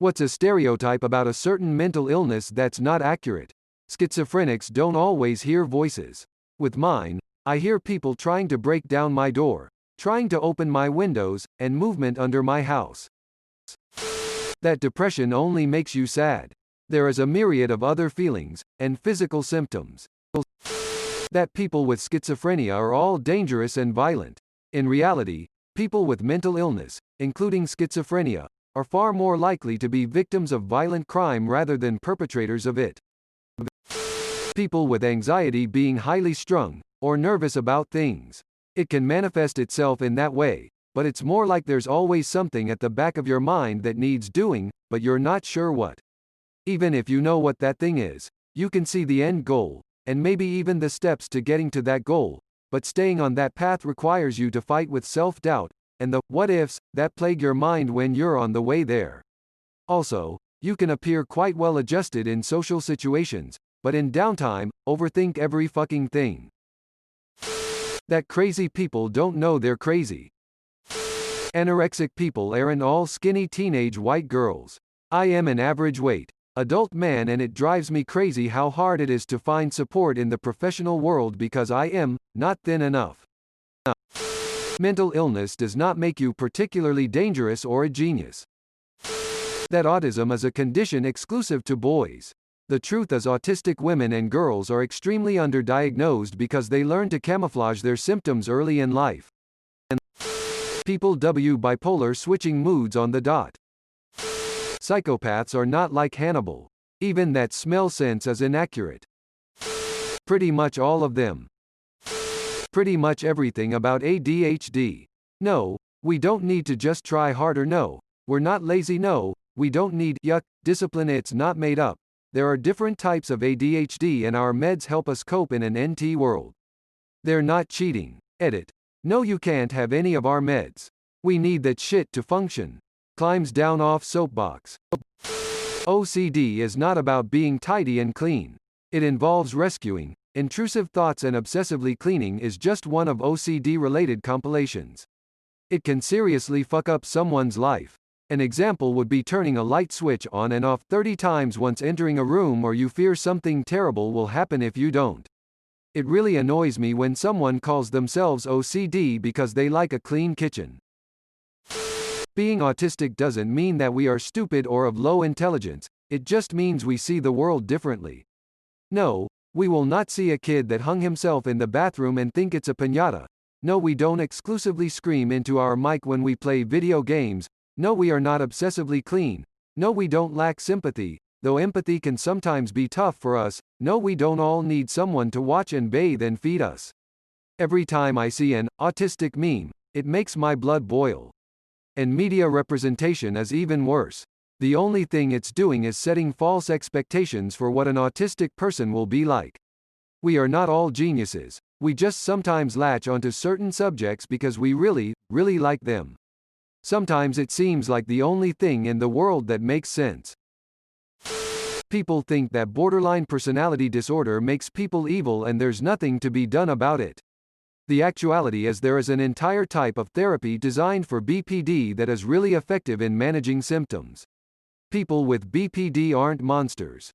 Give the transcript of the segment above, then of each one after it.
What's a stereotype about a certain mental illness that's not accurate? Schizophrenics don't always hear voices. With mine, I hear people trying to break down my door, trying to open my windows, and movement under my house. That depression only makes you sad. There is a myriad of other feelings, and physical symptoms. That people with schizophrenia are all dangerous and violent. In reality, people with mental illness, including schizophrenia, are far more likely to be victims of violent crime rather than perpetrators of it. People with anxiety being highly strung, or nervous about things. It can manifest itself in that way, but it's more like there's always something at the back of your mind that needs doing, but you're not sure what. Even if you know what that thing is, you can see the end goal, and maybe even the steps to getting to that goal, but staying on that path requires you to fight with self-doubt, and the what-ifs that plague your mind when you're on the way there. Also, you can appear quite well adjusted in social situations, but in downtime, overthink every fucking thing. That crazy people don't know they're crazy. Anorexic people aren't all skinny teenage white girls. I am an average weight, adult man, and it drives me crazy how hard it is to find support in the professional world because I am not thin enough. Mental illness does not make you particularly dangerous or a genius. That autism is a condition exclusive to boys. The truth is autistic women and girls are extremely underdiagnosed because they learn to camouflage their symptoms early in life. And people bipolar switching moods on the dot. Psychopaths are not like Hannibal. Even that smell sense is inaccurate. Pretty much all of them. Pretty much everything about ADHD. No, we don't need to just try harder. No, we're not lazy. No, we don't need discipline. It's not made up. There are different types of ADHD and our meds help us cope in an NT world. They're not cheating. Edit. No, you can't have any of our meds. We need that shit to function. Climbs down off soapbox. OCD is not about being tidy and clean. It involves rescuing. Intrusive thoughts and obsessively cleaning is just one of OCD-related compilations. It can seriously fuck up someone's life. An example would be turning a light switch on and off 30 times once entering a room, or you fear something terrible will happen if you don't. It really annoys me when someone calls themselves OCD because they like a clean kitchen. Being autistic doesn't mean that we are stupid or of low intelligence, it just means we see the world differently. No, we will not see a kid that hung himself in the bathroom and think it's a piñata. No, we don't exclusively scream into our mic when we play video games. No, we are not obsessively clean. No, we don't lack sympathy, though empathy can sometimes be tough for us. No, we don't all need someone to watch and bathe and feed us. Every time I see an autistic meme, it makes my blood boil. And media representation is even worse. The only thing it's doing is setting false expectations for what an autistic person will be like. We are not all geniuses. We just sometimes latch onto certain subjects because we really, really like them. Sometimes it seems like the only thing in the world that makes sense. People think that borderline personality disorder makes people evil and there's nothing to be done about it. The actuality is there is an entire type of therapy designed for BPD that is really effective in managing symptoms. People with BPD aren't monsters.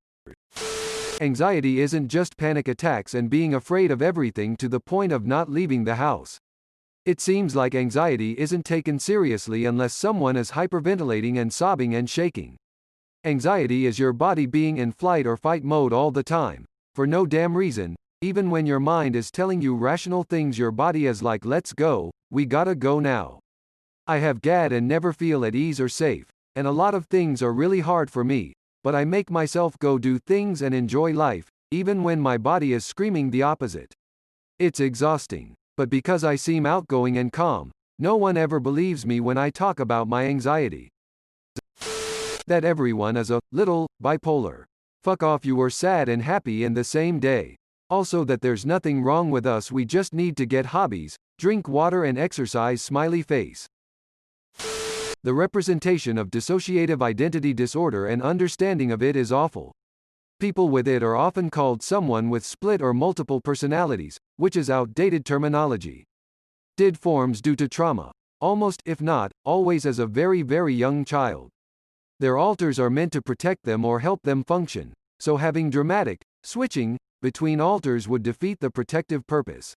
Anxiety isn't just panic attacks and being afraid of everything to the point of not leaving the house. It seems like anxiety isn't taken seriously unless someone is hyperventilating and sobbing and shaking. Anxiety is your body being in flight or fight mode all the time, for no damn reason, even when your mind is telling you rational things. Your body is like, let's go, we gotta go now. I have GAD and never feel at ease or safe, and a lot of things are really hard for me, but I make myself go do things and enjoy life, even when my body is screaming the opposite. It's exhausting, but because I seem outgoing and calm, no one ever believes me when I talk about my anxiety. That everyone is a little bipolar. Fuck off, you were sad and happy in the same day. Also that there's nothing wrong with us, we just need to get hobbies, drink water and exercise, smiley face. The representation of dissociative identity disorder and understanding of it is awful. People with it are often called someone with split or multiple personalities, which is outdated terminology. DID forms due to trauma, almost, if not, always as a very, very young child. Their alters are meant to protect them or help them function, so having dramatic switching between alters would defeat the protective purpose.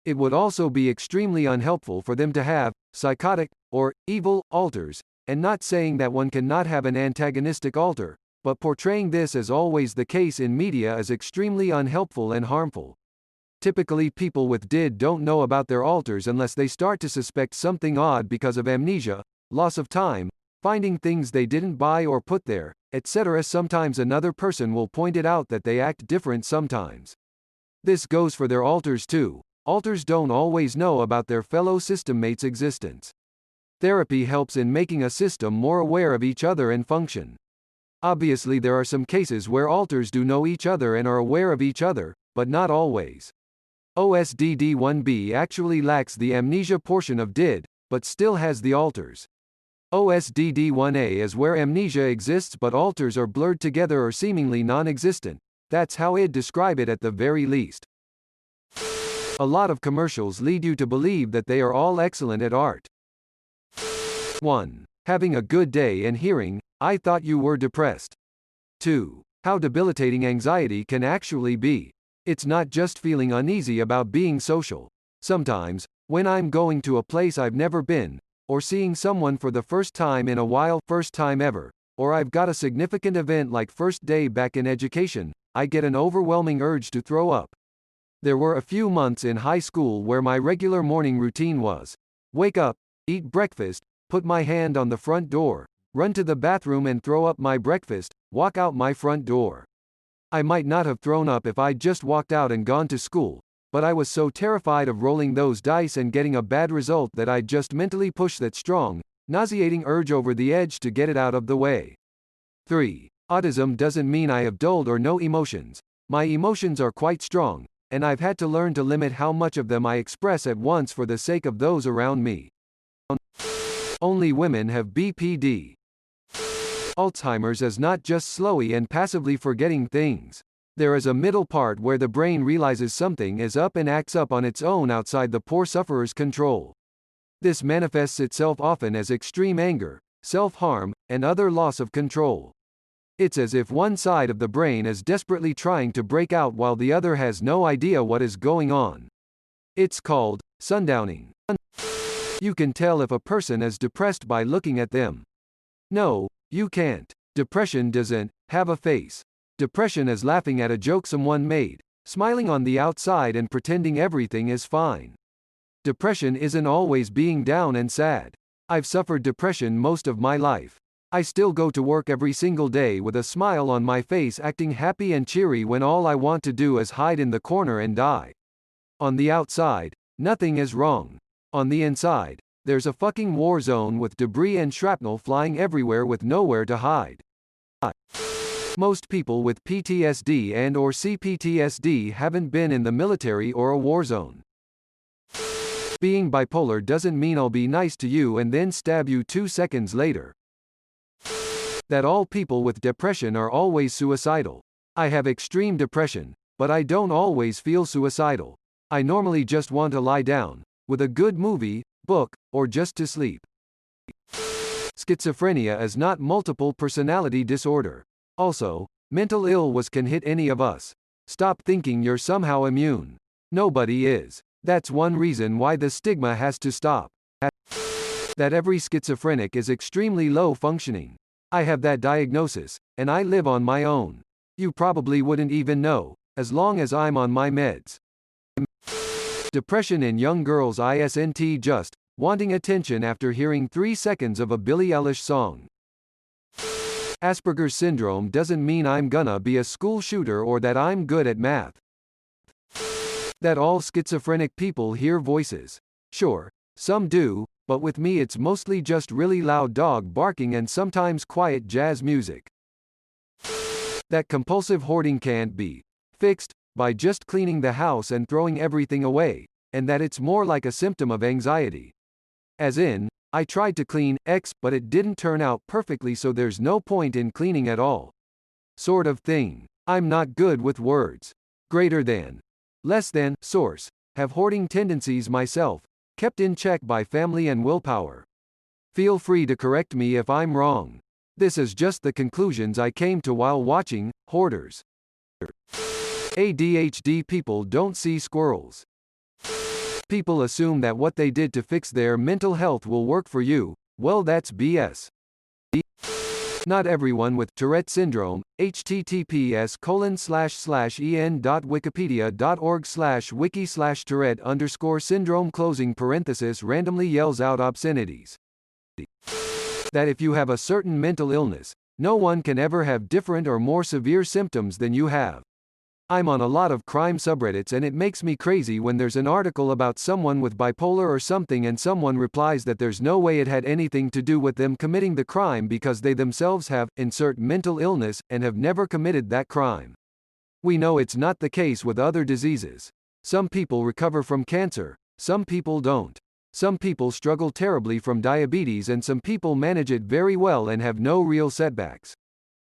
It would also be extremely unhelpful for them to have psychotic or evil alters, and not saying that one cannot have an antagonistic alter, but portraying this as always the case in media is extremely unhelpful and harmful. Typically people with DID don't know about their alters unless they start to suspect something odd because of amnesia, loss of time, finding things they didn't buy or put there, etc. Sometimes another person will point it out that they act different sometimes. This goes for their alters too. Alters don't always know about their fellow system mates' existence. Therapy helps in making a system more aware of each other and function. Obviously there are some cases where alters do know each other and are aware of each other, but not always. OSDD1B actually lacks the amnesia portion of DID, but still has the alters. OSDD1A is where amnesia exists but alters are blurred together or seemingly non-existent. That's how I'd describe it at the very least. A lot of commercials lead you to believe that they are all excellent at art. 1. Having a good day and hearing, "I thought you were depressed." 2. How debilitating anxiety can actually be. It's not just feeling uneasy about being social. Sometimes, when I'm going to a place I've never been, or seeing someone for the first time in a while, first time ever, or I've got a significant event like first day back in education, I get an overwhelming urge to throw up. There were a few months in high school where my regular morning routine was wake up, eat breakfast, put my hand on the front door, run to the bathroom and throw up my breakfast, walk out my front door. I might not have thrown up if I'd just walked out and gone to school, but I was so terrified of rolling those dice and getting a bad result that I'd just mentally push that strong, nauseating urge over the edge to get it out of the way. 3. Autism doesn't mean I have dulled or no emotions. My emotions are quite strong, and I've had to learn to limit how much of them I express at once for the sake of those around me. Only women have BPD. Alzheimer's is not just slowy and passively forgetting things. There is a middle part where the brain realizes something is up and acts up on its own outside the poor sufferer's control. This manifests itself often as extreme anger, self-harm, and other loss of control. It's as if one side of the brain is desperately trying to break out while the other has no idea what is going on. It's called sundowning. You can tell if a person is depressed by looking at them. No, you can't. Depression doesn't have a face. Depression is laughing at a joke someone made, smiling on the outside and pretending everything is fine. Depression isn't always being down and sad. I've suffered depression most of my life. I still go to work every single day with a smile on my face, acting happy and cheery when all I want to do is hide in the corner and die. On the outside, nothing is wrong. On the inside, there's a fucking war zone with debris and shrapnel flying everywhere with nowhere to hide. Most people with PTSD and/or CPTSD haven't been in the military or a war zone. Being bipolar doesn't mean I'll be nice to you and then stab you 2 seconds later. That all people with depression are always suicidal. I have extreme depression, but I don't always feel suicidal. I normally just want to lie down, with a good movie, book, or just to sleep. Schizophrenia is not multiple personality disorder. Also, mental illness can hit any of us. Stop thinking you're somehow immune. Nobody is. That's one reason why the stigma has to stop. That every schizophrenic is extremely low functioning. I have that diagnosis, and I live on my own. You probably wouldn't even know, as long as I'm on my meds. Depression in young girls isn't just wanting attention after hearing 3 seconds of a Billie Eilish song. Asperger's syndrome doesn't mean I'm gonna be a school shooter or that I'm good at math. That all schizophrenic people hear voices. Sure, some do, but with me it's mostly just really loud dog barking and sometimes quiet jazz music. That compulsive hoarding can't be fixed by just cleaning the house and throwing everything away, and that it's more like a symptom of anxiety. As in, I tried to clean X but it didn't turn out perfectly, so there's no point in cleaning at all. Sort of thing. I'm not good with words. Greater than, less than, source, have hoarding tendencies myself, kept in check by family and willpower. Feel free to correct me if I'm wrong. This is just the conclusions I came to while watching Hoarders. ADHD people don't see squirrels. People assume that what they did to fix their mental health will work for you. Well, that's BS. Not everyone with Tourette syndrome. https://en.wikipedia.org/wiki/Tourette_syndrome randomly yells out obscenities. That if you have a certain mental illness, no one can ever have different or more severe symptoms than you have. I'm on a lot of crime subreddits and it makes me crazy when there's an article about someone with bipolar or something and someone replies that there's no way it had anything to do with them committing the crime because they themselves have, insert mental illness, and have never committed that crime. We know it's not the case with other diseases. Some people recover from cancer, some people don't. Some people struggle terribly from diabetes and some people manage it very well and have no real setbacks.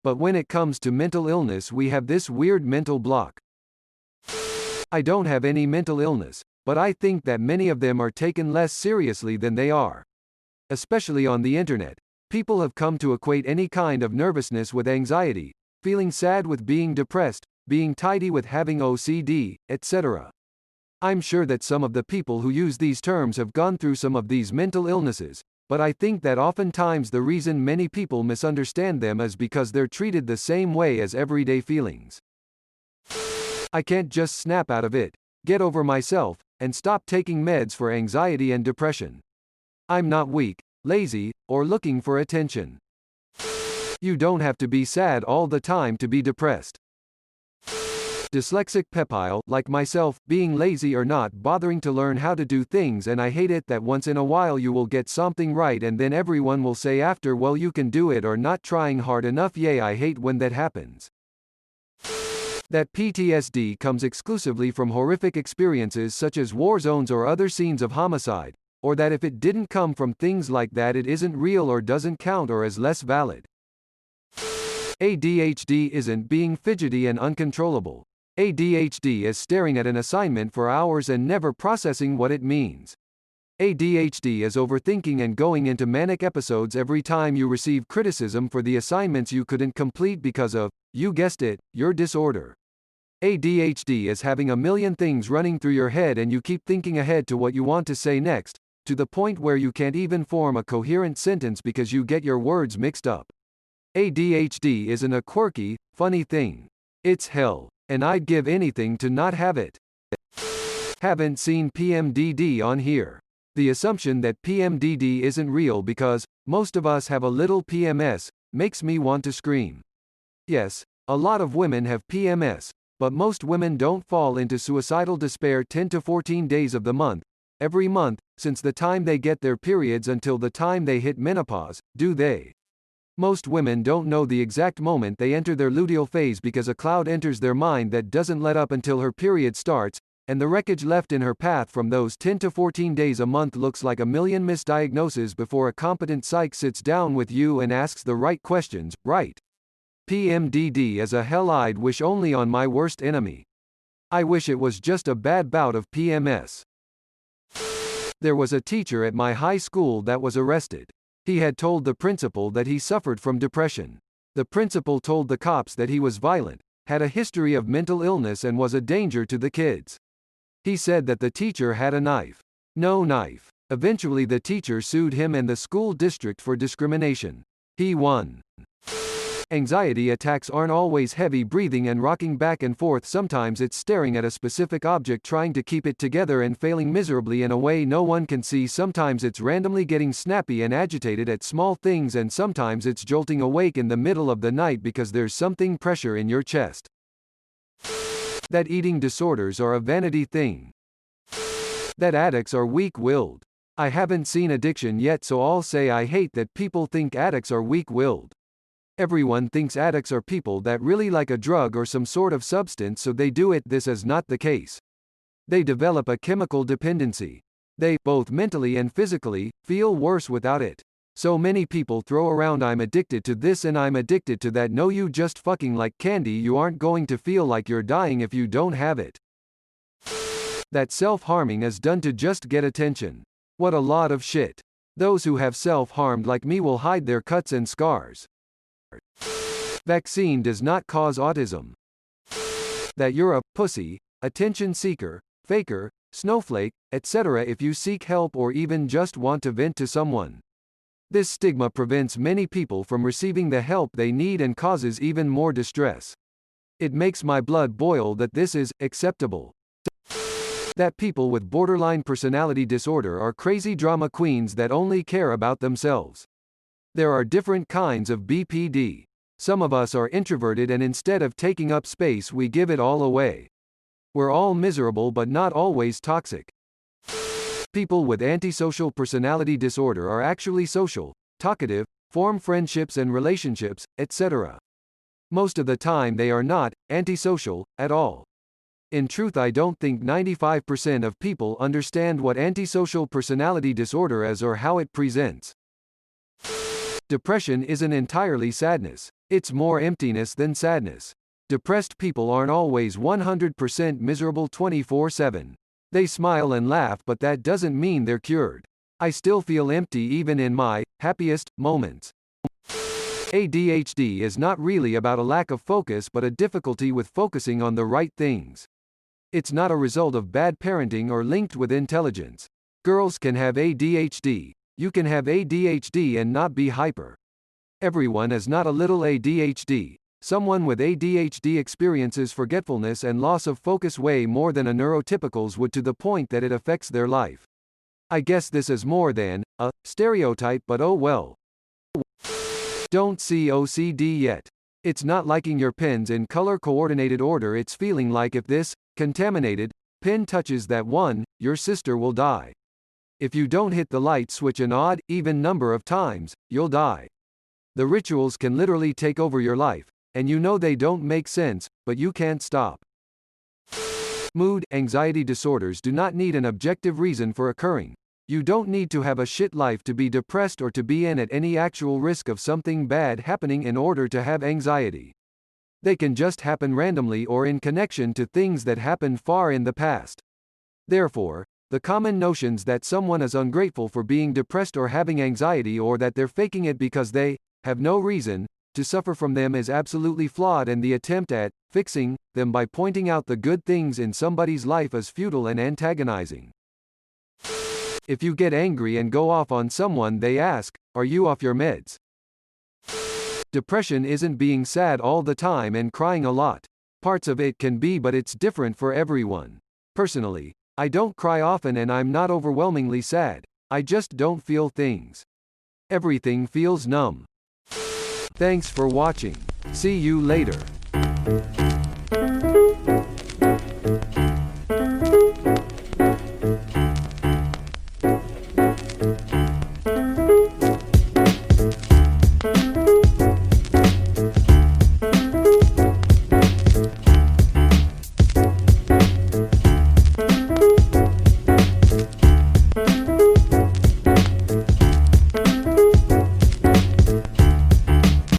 But when it comes to mental illness, we have this weird mental block. I don't have any mental illness, but I think that many of them are taken less seriously than they are. Especially on the internet, people have come to equate any kind of nervousness with anxiety, feeling sad with being depressed, being tidy with having OCD, etc. I'm sure that some of the people who use these terms have gone through some of these mental illnesses, but I think that oftentimes the reason many people misunderstand them is because they're treated the same way as everyday feelings. I can't just snap out of it, get over myself, and stop taking meds for anxiety and depression. I'm not weak, lazy, or looking for attention. You don't have to be sad all the time to be depressed. Dyslexic pepile, like myself, being lazy or not bothering to learn how to do things, and I hate it that once in a while you will get something right and then everyone will say after, well, you can do it, or not trying hard enough. Yay, I hate when that happens. That PTSD comes exclusively from horrific experiences such as war zones or other scenes of homicide, or that if it didn't come from things like that it isn't real or doesn't count or is less valid. ADHD isn't being fidgety and uncontrollable. ADHD is staring at an assignment for hours and never processing what it means. ADHD is overthinking and going into manic episodes every time you receive criticism for the assignments you couldn't complete because of, you guessed it, your disorder. ADHD is having a million things running through your head and you keep thinking ahead to what you want to say next, to the point where you can't even form a coherent sentence because you get your words mixed up. ADHD isn't a quirky, funny thing. It's hell. And I'd give anything to not have it. Haven't seen PMDD on here. The assumption that PMDD isn't real because most of us have a little PMS makes me want to scream. Yes, a lot of women have PMS, but most women don't fall into suicidal despair 10 to 14 days of the month, every month, since the time they get their periods until the time they hit menopause, do they? Most women don't know the exact moment they enter their luteal phase because a cloud enters their mind that doesn't let up until her period starts, and the wreckage left in her path from those 10 to 14 days a month looks like a million misdiagnoses before a competent psych sits down with you and asks the right questions, right? PMDD is a hell I'd wish only on my worst enemy. I wish it was just a bad bout of PMS. There was a teacher at my high school that was arrested. He had told the principal that he suffered from depression. The principal told the cops that he was violent, had a history of mental illness and was a danger to the kids. He said that the teacher had a knife. No knife. Eventually the teacher sued him and the school district for discrimination. He won. Anxiety attacks aren't always heavy breathing and rocking back and forth. Sometimes it's staring at a specific object trying to keep it together and failing miserably in a way no one can see. Sometimes it's randomly getting snappy and agitated at small things, and sometimes it's jolting awake in the middle of the night because there's something pressure in your chest. That eating disorders are a vanity thing. That addicts are weak-willed. I haven't seen addiction yet, so I'll say I hate that people think addicts are weak-willed. Everyone thinks addicts are people that really like a drug or some sort of substance, so they do it. This is not the case. They develop a chemical dependency. They, both mentally and physically, feel worse without it. So many people throw around I'm addicted to this and I'm addicted to that. No, you just fucking like candy. You aren't going to feel like you're dying if you don't have it. That self-harming is done to just get attention. What a lot of shit. Those who have self-harmed like me will hide their cuts and scars. Vaccine does not cause autism. That you're a pussy, attention seeker, faker, snowflake, etc. if you seek help or even just want to vent to someone. This stigma prevents many people from receiving the help they need and causes even more distress. It makes my blood boil that this is acceptable. That people with borderline personality disorder are crazy drama queens that only care about themselves. There are different kinds of BPD. Some of us are introverted and instead of taking up space we give it all away. We're all miserable but not always toxic. People with antisocial personality disorder are actually social, talkative, form friendships and relationships, etc. Most of the time they are not antisocial at all. In truth, I don't think 95% of people understand what antisocial personality disorder is or how it presents. Depression isn't entirely sadness. It's more emptiness than sadness. Depressed people aren't always 100% miserable 24/7. They smile and laugh, but that doesn't mean they're cured. I still feel empty even in my happiest moments. ADHD is not really about a lack of focus but a difficulty with focusing on the right things. It's not a result of bad parenting or linked with intelligence. Girls can have ADHD. You can have ADHD and not be hyper. Everyone is not a little ADHD. Someone with ADHD experiences forgetfulness and loss of focus way more than a neurotypicals would, to the point that it affects their life. I guess this is more than a stereotype, but oh well. Don't see OCD yet. It's not liking your pens in color-coordinated order, it's feeling like if this contaminated pen touches that one, your sister will die. If you don't hit the light switch an odd, even number of times, you'll die. The rituals can literally take over your life, and you know they don't make sense, but you can't stop. Mood, anxiety disorders do not need an objective reason for occurring. You don't need to have a shit life to be depressed or to be in at any actual risk of something bad happening in order to have anxiety. They can just happen randomly or in connection to things that happened far in the past. Therefore, the common notions that someone is ungrateful for being depressed or having anxiety, or that they're faking it because they have no reason to suffer from them, is absolutely flawed, and the attempt at fixing them by pointing out the good things in somebody's life is futile and antagonizing. If you get angry and go off on someone, they ask, "Are you off your meds?" Depression isn't being sad all the time and crying a lot. Parts of it can be, but it's different for everyone. Personally, I don't cry often and I'm not overwhelmingly sad. I just don't feel things. Everything feels numb. Thanks for watching. See you later.